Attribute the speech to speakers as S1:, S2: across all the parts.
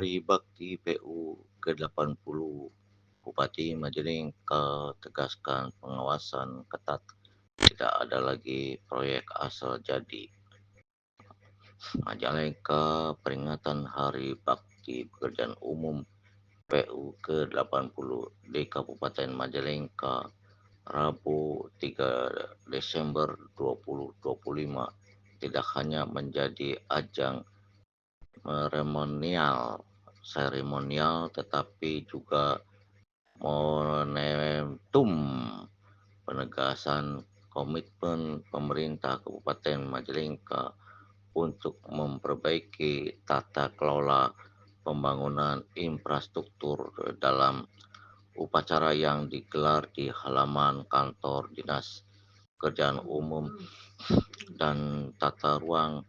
S1: Hari Bakti PU ke-80, Bupati Majalengka tegaskan pengawasan ketat, tidak ada lagi proyek asal jadi. Majalengka peringatan Hari Bakti Pekerjaan Umum PU ke-80 di Kabupaten Majalengka, Rabu 3 Desember 2025 tidak hanya menjadi ajang seremonial tetapi juga momentum penegasan komitmen pemerintah Kabupaten Majalengka untuk memperbaiki tata kelola pembangunan infrastruktur dalam upacara yang digelar di halaman kantor Dinas Pekerjaan Umum dan Tata Ruang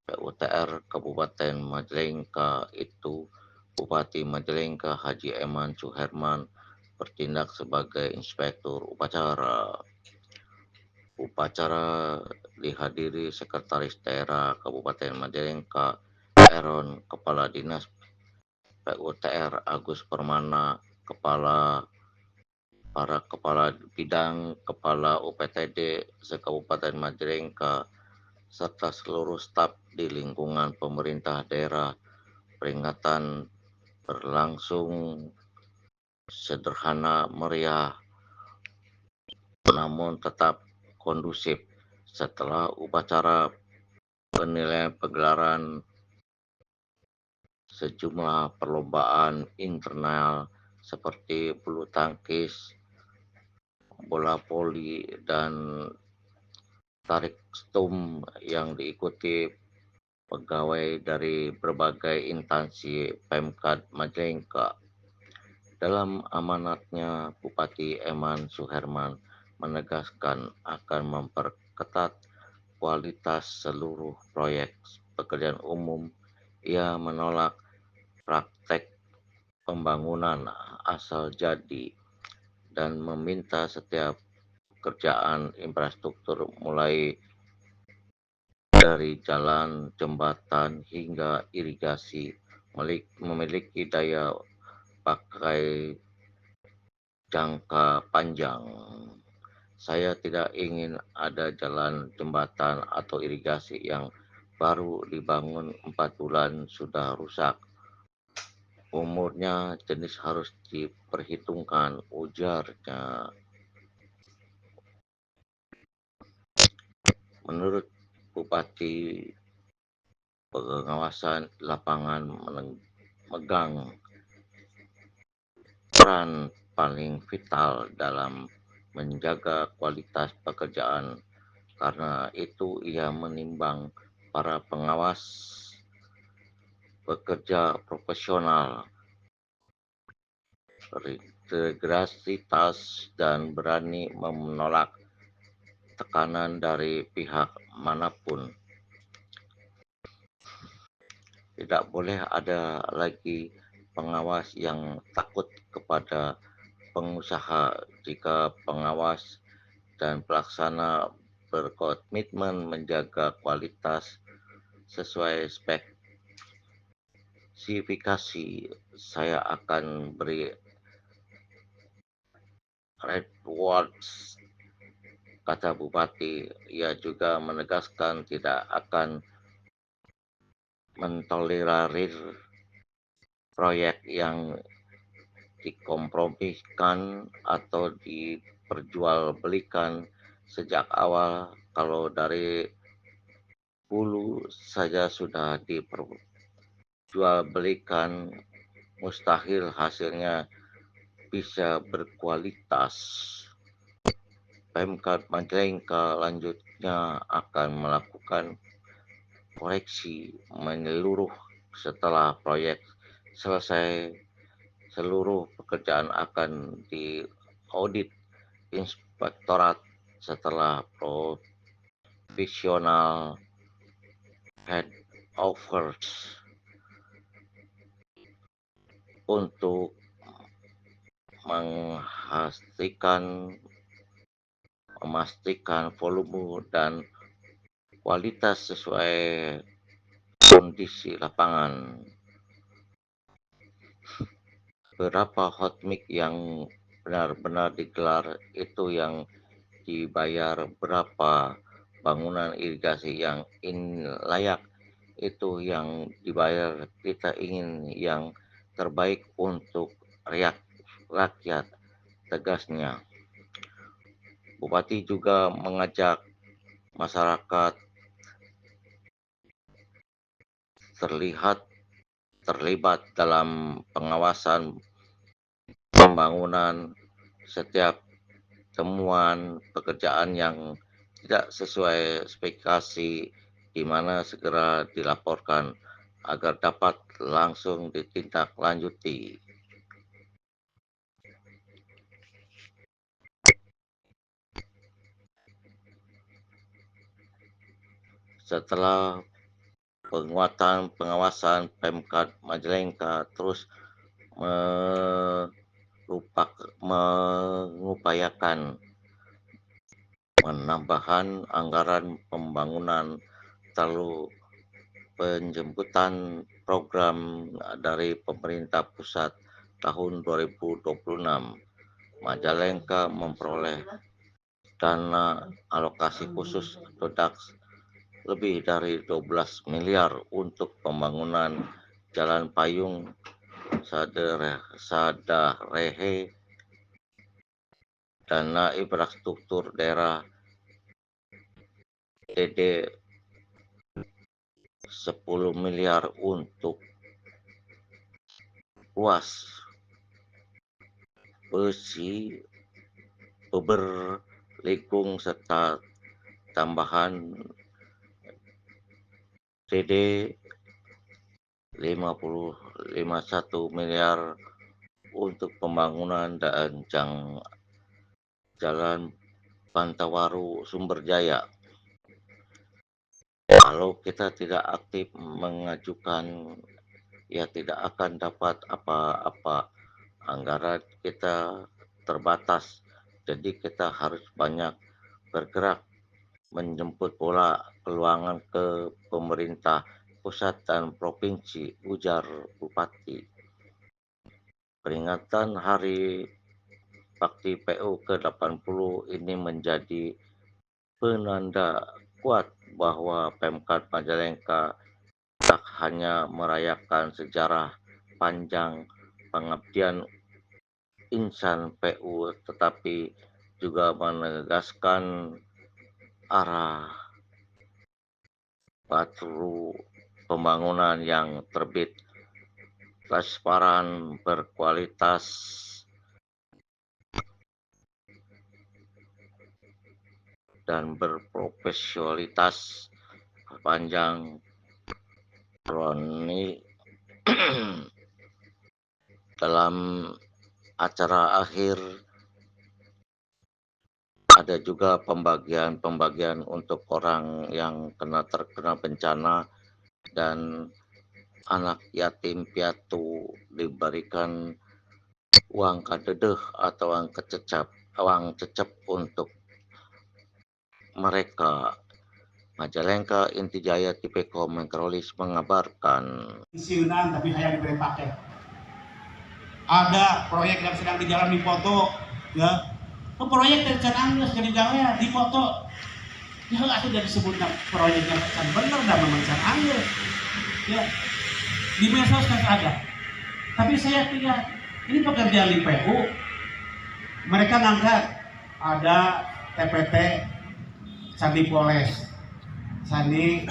S1: PUTR Kabupaten Majalengka itu, Bupati Majalengka Haji Eman Suherman bertindak sebagai inspektur upacara. Upacara dihadiri Sekretaris Daerah Kabupaten Majalengka Eron, Kepala Dinas PUTR Agus Permana, para kepala bidang, kepala UPTD se-Kabupaten Majalengka, serta seluruh staf di lingkungan pemerintah daerah. Peringatan berlangsung sederhana, meriah, namun tetap kondusif. Setelah upacara penilaian pegelaran sejumlah perlombaan internal seperti bulu tangkis, bola voli, dan tarik stum yang diikuti pegawai dari berbagai instansi Pemkad Majalengka. Dalam amanatnya, Bupati Eman Suherman menegaskan akan memperketat kualitas seluruh proyek pekerjaan umum. Ia menolak praktek pembangunan asal jadi dan meminta setiap pekerjaan infrastruktur mulai dari jalan, jembatan, hingga irigasi memiliki daya pakai jangka panjang. Saya tidak ingin ada jalan, jembatan, atau irigasi yang baru dibangun 4 bulan sudah rusak. Umurnya jenis harus diperhitungkan, ujarnya. Menurut Bupati, pengawasan lapangan memegang peran paling vital dalam menjaga kualitas pekerjaan. Karena itu ia menimbang para pengawas bekerja profesional, berintegritas, dan berani menolak tekanan dari pihak manapun. Tidak boleh ada lagi pengawas yang takut kepada pengusaha. Jika pengawas dan pelaksana berkomitmen menjaga kualitas sesuai spesifikasi, saya akan beri rewards, kata Bupati. Ia juga menegaskan tidak akan mentolerir proyek yang dikompromikan atau diperjualbelikan sejak awal. Kalau dari hulu saja sudah diperjualbelikan, mustahil hasilnya bisa berkualitas. Pemkad Majalengka lanjutnya akan melakukan koreksi menyeluruh setelah proyek selesai. Seluruh pekerjaan akan diaudit inspektorat setelah provisional handovers untuk memastikan volume dan kualitas sesuai kondisi lapangan. berapa hot mic yang benar-benar digelar, itu yang dibayar, berapa bangunan irigasi yang layak, itu yang dibayar. Kita ingin yang terbaik untuk rakyat, tegasnya. Bupati juga mengajak masyarakat terlibat dalam pengawasan pembangunan. Setiap temuan pekerjaan yang tidak sesuai spesifikasi di mana segera dilaporkan agar dapat langsung ditindaklanjuti. Setelah penguatan pengawasan, Pemkad Majalengka terus mengupayakan penambahan anggaran pembangunan, lalu penjemputan program dari pemerintah pusat tahun 2026. Majalengka memperoleh dana alokasi khusus atau DAKS lebih dari 12 miliar untuk pembangunan jalan payung, Sadarehe, dana infrastruktur daerah DD 10 miliar untuk ruas besi, beber, likung, serta tambahan DD 51 miliar untuk pembangunan dan jalan Pantawaru Sumberjaya. Kalau kita tidak aktif mengajukan, ya tidak akan dapat apa-apa. Anggaran kita terbatas, jadi kita harus banyak bergerak menjemput bola peluangan ke pemerintah pusat dan provinsi, ujar Bupati. Peringatan Hari Bakti PU ke-80 ini menjadi penanda kuat bahwa Pemkad Majalengka tak hanya merayakan sejarah panjang pengabdian insan PU, tetapi juga menegaskan arah baru pembangunan yang terbit, transparan, berkualitas, dan berprofesionalitas. Panjang Roni dalam acara akhir ada juga pembagian untuk orang yang terkena bencana dan anak yatim piatu, diberikan uang kadedeh atau uang cecep untuk mereka. Majalengka Intijaya Tipeko Mengkrolis mengabarkan.
S2: Pensiunan tapi hanya diberi paket. Ada proyek yang sedang dijalan di foto, ya. Proyek dari Canangges jadi gawe di foto. Ya itu udah disebut proyeknya kan bener dah memang Canangges. Ya. Di medsos kan ada. Tapi saya lihat ini pekerjaan di PU. Mereka ngangkat ada TPT Sandi Poles, Sandi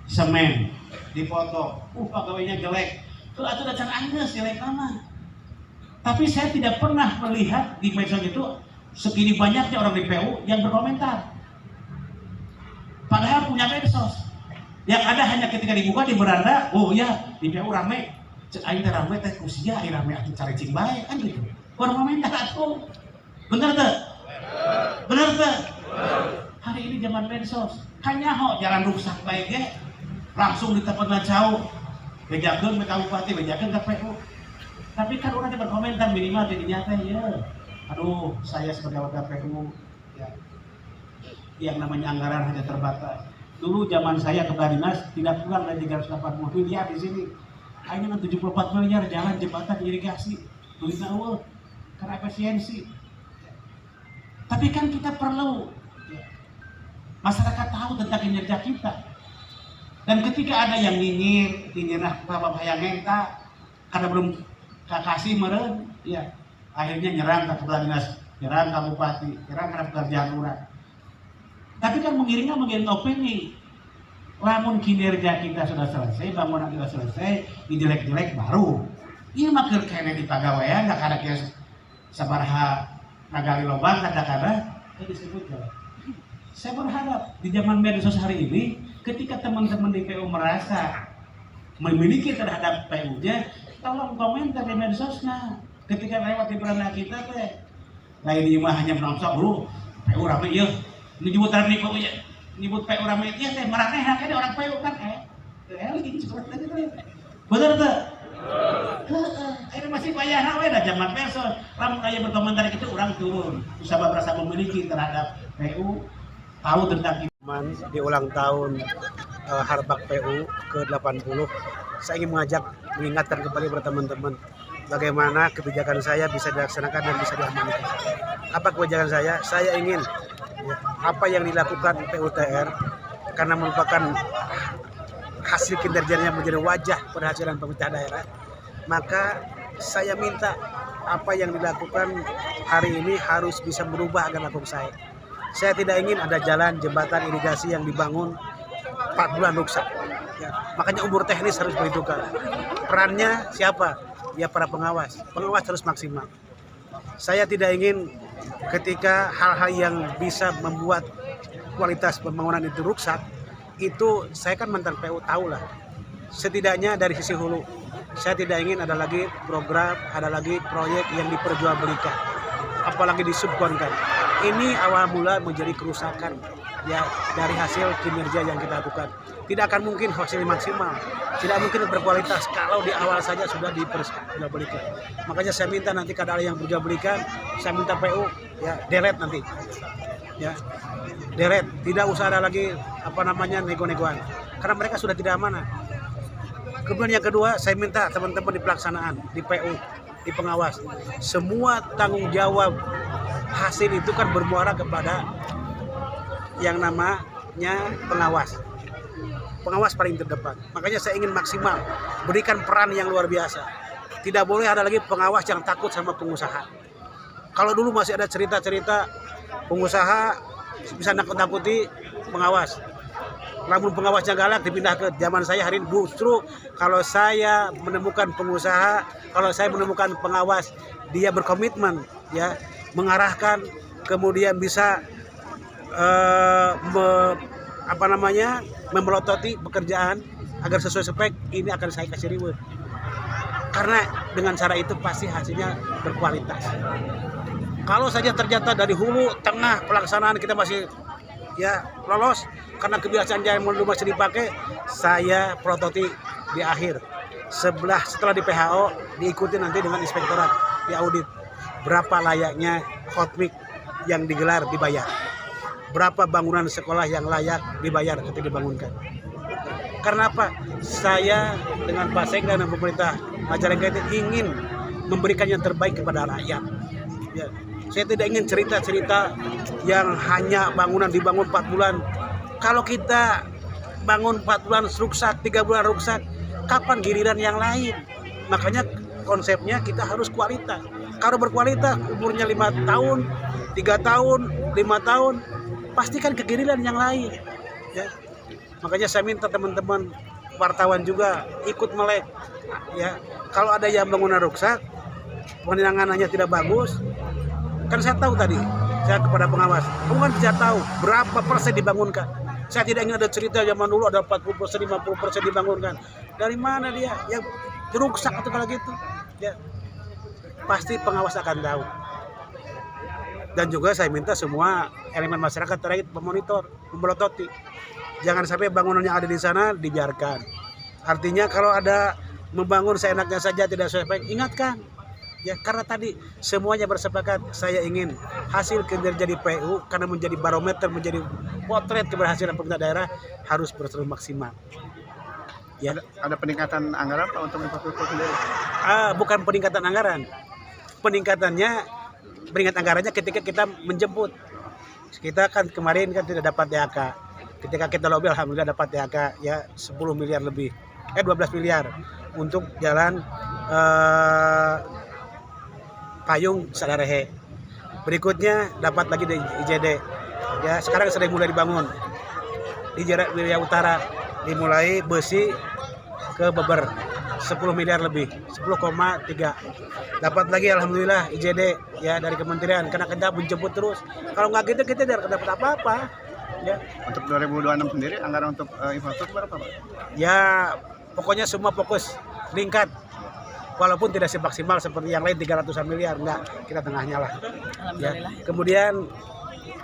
S2: Semen di foto. Pegawainya jelek. Itu udah Canangges jelek nama. Tapi saya tidak pernah melihat di medsos itu segini banyaknya orang di PU yang berkomentar. Padahal punya medsos. Yang ada hanya ketika dibuka di beranda, oh ya di PU rame. Cek aing teh rame teh kusia aing rame atuh cari cing bae kan gitu. Orang komentar atuh. Bener teh? Bener teh? Hari ini zaman medsos. Hanya jalan rusak bae ge langsung ditepatna jauh. Bejakeun ke bupati, bejakeun ke PU. Tapi kan orang yang berkomentar minimal jadinya teh ya. Aduh, saya sebagai warga PU ya, yang namanya anggaran hanya terbatas. Dulu zaman saya ke dinas tidak kurang dari 380 miliar di sini. hanya 74 miliar jalan, jembatan, irigasi, duitnya eueuh karena efisiensi. Tapi kan kita perlu masyarakat tahu tentang kinerja kita. Dan ketika ada yang nyinyir bapak yang ngenta karena belum kasih meren, ya akhirnya nyerang ke kepala dinas, nyerang ke bupati, nyerang ke pekerjaan lurah. Tapi kan mengiring opini. Lamun kinerja kita sudah selesai, bangunan kita selesai, dijelek-jelek baru. Ini makin kene di pagawean, gak ada kayak sabaraha nagali lobang, kadang-kadang disebut ya. Saya berharap di zaman media sosial hari ini, ketika teman-teman di PU merasa memiliki terhadap PU-nya, tolong komentar di medsosnya. Ketika lewat di beranda kita teh, lain di rumah hanya menonton dulu, PU rame ya, ini jemput rame PU ya, nyebut PU rame ya teh marane haknya orang PU kan lagi seperti itu. Bener tuh. Ini masih payah we dah zaman medsos. Lamun aya berkomentar gitu orang turun. Usah merasa memiliki terhadap PU, tahu tentang
S3: di ulang tahun Harbak PU ke-80, saya ingin mengingatkan kembali kepada teman-teman bagaimana kebijakan saya bisa dilaksanakan dan bisa diamankan. Apa kebijakan saya? Saya ingin apa yang dilakukan PUTR karena merupakan hasil kinerjanya menjadi wajah berhasilan pemerintah daerah, maka saya minta apa yang dilakukan hari ini harus bisa berubah agar laku saya. Saya tidak ingin ada jalan, jembatan, irigasi yang dibangun 4 bulan rusak. Ya, makanya umur teknis harus diperhitungkan. Perannya siapa? Ya para pengawas. Pengawas harus maksimal. Saya tidak ingin ketika hal-hal yang bisa membuat kualitas pembangunan itu rusak, itu saya kan mantan PU tahu lah. Setidaknya dari sisi hulu, saya tidak ingin ada lagi program, ada lagi proyek yang diperjualbelikan, apalagi disubkonkan. Ini awal mula menjadi kerusakan ya dari hasil kinerja yang kita lakukan. Tidak akan mungkin hasil maksimal, tidak mungkin berkualitas kalau di awal saja sudah diperjualbelikan. Makanya saya minta nanti kalau ada yang berjualbelikan, saya minta PU ya delete nanti, ya delete. Tidak usah ada lagi nego-negoan, karena mereka sudah tidak amanah. Kemudian yang kedua, saya minta teman-teman di pelaksanaan, di PU, di pengawas, semua tanggung jawab hasil itu kan bermuara kepada yang namanya pengawas. Pengawas paling terdepan. Makanya saya ingin maksimal berikan peran yang luar biasa. Tidak boleh ada lagi pengawas yang takut sama pengusaha. Kalau dulu masih ada cerita-cerita pengusaha bisa nakut-nakuti pengawas. Namun pengawasnya galak dipindah ke zaman saya hari ini. Justru kalau saya menemukan pengusaha, kalau saya menemukan pengawas, dia berkomitmen ya mengarahkan, kemudian bisa memelototi pekerjaan agar sesuai spek, ini akan saya kasih reward. Karena dengan cara itu pasti hasilnya berkualitas. Kalau saja ternyata dari hulu, tengah pelaksanaan kita masih ya lolos karena kebiasaan yang dulu masih dipakai, saya prototip di akhir. Setelah di PHO diikuti nanti dengan inspektorat di audit. Berapa layaknya hotmik yang digelar dibayar, berapa bangunan sekolah yang layak dibayar ketika dibangunkan. Karena apa? Saya dengan Pak Sekda dan pemerintah Majalengka itu ingin memberikan yang terbaik kepada rakyat. Ya, saya tidak ingin cerita-cerita yang hanya bangunan dibangun 4 bulan. Kalau kita bangun 4 bulan rusak, 3 bulan rusak, kapan giliran yang lain? Makanya konsepnya kita harus kualitas. Kalau berkualitas, umurnya 5 tahun, 3 tahun, 5 tahun, pastikan kegiliran yang lain. Ya. Makanya saya minta teman-teman wartawan juga ikut melek. Ya. Kalau ada yang bangunan rusak, penanganannya tidak bagus, kan saya tahu tadi, saya kepada pengawas, bukan tidak tahu berapa persen dibangunkan. Saya tidak ingin ada cerita zaman dulu ada 40%, 50% dibangunkan. Dari mana dia? Yang rusak atau kalau gitu? Ya. Pasti pengawas akan tahu. Dan juga saya minta semua elemen masyarakat terkait memonitor, memelototi. Jangan sampai bangunan yang ada di sana dibiarkan. Artinya kalau ada membangun seenaknya saja tidak sesuai, ingatkan. Ya karena tadi semuanya bersepakat, saya ingin hasil kinerja di PU karena menjadi barometer, menjadi potret keberhasilan pemerintah daerah harus bersama maksimal. Ya,
S4: Ada peningkatan anggaran Pak untuk infrastruktur sendiri?
S3: bukan peningkatan anggaran. Peningkat anggarannya ketika kita menjemput. Kita kan kemarin kan tidak dapat THK. Ketika kita lobby alhamdulillah dapat THK ya 10 miliar lebih. 12 miliar untuk jalan Payung Sadarehe. Berikutnya dapat lagi di IJD. Ya, sekarang sedang mulai dibangun. Di Jarak Wilayah Utara dimulai besi ke Beber 10 miliar lebih, 10,3. Dapat lagi alhamdulillah IJD ya dari kementerian karena kita menjemput terus. Kalau nggak gitu kita tidak dapat apa-apa. Ya.
S4: Untuk 2026 sendiri anggaran untuk infrastruktur berapa Pak?
S3: Ya pokoknya semua fokus meningkat. Walaupun tidak semaksimal seperti yang lain 300-an miliar, enggak, kita tengahnya lah. Ya. Kemudian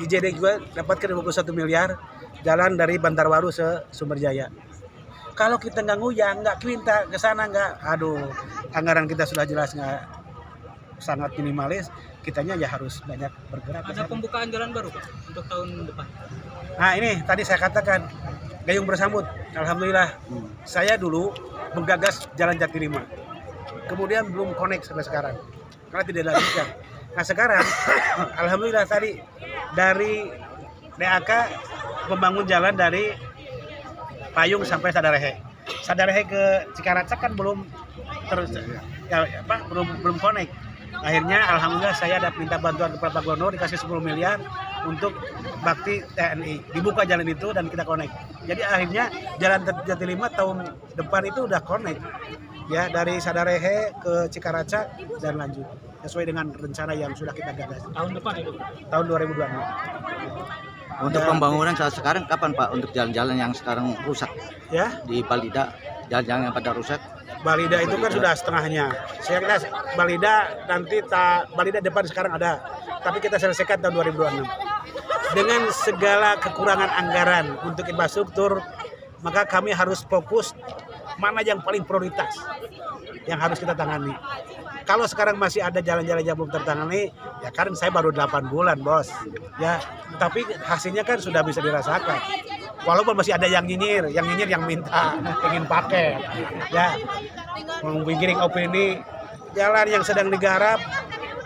S3: IJD juga dapatkan 21 miliar jalan dari Bantarwaru ke Sumberjaya. Kalau kita nggak nguyang, nggak minta ke sana, nggak, aduh, anggaran kita sudah jelas nggak sangat minimalis, kitanya ya harus banyak bergerak.
S5: Ada pembukaan jalan baru Pak untuk tahun depan.
S3: Nah ini tadi saya katakan gayung bersambut, alhamdulillah. Saya dulu menggagas Jalan Jatilima, kemudian belum connect sampai sekarang karena tidak dilanjutkan. Nah sekarang alhamdulillah tadi dari DAK membangun jalan dari Payung sampai Sadarehe ke Cikaracak kan belum belum connect. Akhirnya alhamdulillah saya ada minta bantuan kepada Pak Gubernur dikasih 10 miliar untuk bakti TNI. Dibuka jalan itu dan kita connect. Jadi akhirnya jalan Jatilima tahun depan itu udah connect. Ya dari Sadarehe ke Cikaracak dan lanjut sesuai dengan rencana yang sudah kita gagas.
S5: Tahun depan itu.
S3: Tahun 2026.
S6: Untuk pembangunan saat sekarang kapan Pak untuk jalan-jalan yang sekarang rusak
S3: Ya,
S6: di Balida, jalan-jalan yang pada rusak?
S3: Balida itu kan sudah setengahnya. Saya kira Balida Balida depan sekarang ada, tapi kita selesaikan tahun 2026. Dengan segala kekurangan anggaran untuk infrastruktur, maka kami harus fokus mana yang paling prioritas yang harus kita tangani. Kalau sekarang masih ada jalan-jalan yang belum tertangani, ya kan saya baru 8 bulan bos, ya. Tapi hasilnya kan sudah bisa dirasakan. Walaupun masih ada yang nyinyir yang minta, ingin pakai, ya. Menggiring opini, jalan yang sedang digarap,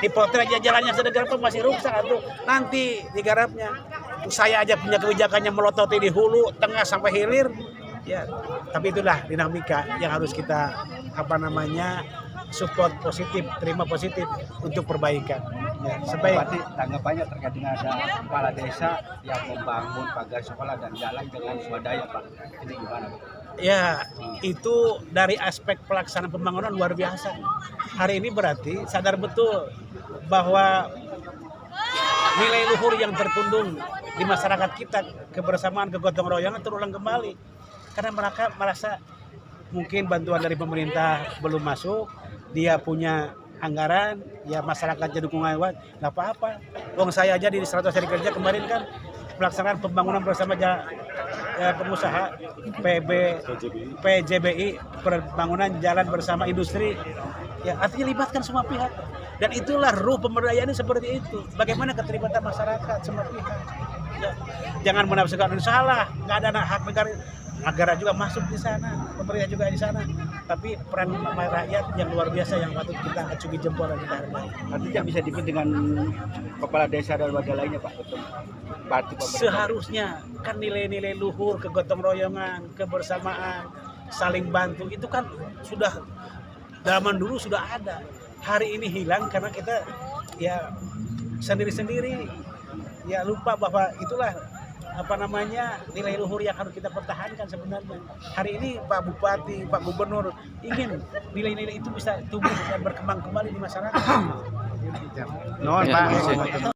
S3: dipotret aja jalan yang sedang digarap masih rusak tuh. Nanti digarapnya, saya aja punya kebijakannya melototi di hulu, tengah sampai hilir, ya. Tapi itulah dinamika yang harus kita support positif, terima positif untuk perbaikan. Ya,
S7: Berarti tanggapannya terkait dengan ada kepala desa yang membangun pagar sekolah dan jalan dengan swadaya Pak. Ini gimana Pak?
S3: Ya, itu dari aspek pelaksanaan pembangunan luar biasa. Hari ini berarti sadar betul bahwa nilai luhur yang terkundung di masyarakat kita, kebersamaan, kegotong royongan terulang kembali. Karena mereka merasa mungkin bantuan dari pemerintah belum masuk, dia punya anggaran, ya masyarakatnya dukungan kuat, nggak apa-apa. Wong saya aja di 100 hari kerja kemarin kan pelaksanaan pembangunan bersama pengusaha PJBI, pembangunan jalan bersama industri, ya artinya libatkan semua pihak. Dan itulah ruh pemberdayaan seperti itu. Bagaimana keterlibatan masyarakat semua pihak. Ya, jangan menafsirkan salah, nggak ada hak negara juga masuk di sana, pemerintah juga di sana. Tapi peran rakyat yang luar biasa yang patut kita acungi jempol dan kita hargai.
S7: Artinya bisa diikut dengan kepala desa dan warga lainnya Pak untuk bantu pemerintah.
S3: Seharusnya kan nilai-nilai luhur, kegotong royongan, kebersamaan, saling bantu itu kan sudah zaman dulu sudah ada. Hari ini hilang karena kita ya sendiri-sendiri ya lupa bahwa itulah nilai luhur yang harus kita pertahankan sebenarnya. Hari ini Pak Bupati, Pak Gubernur ingin nilai-nilai itu bisa tumbuh dan berkembang kembali di masyarakat.
S4: Nuhun
S6: Ya,
S4: Pak.
S6: terima kasih.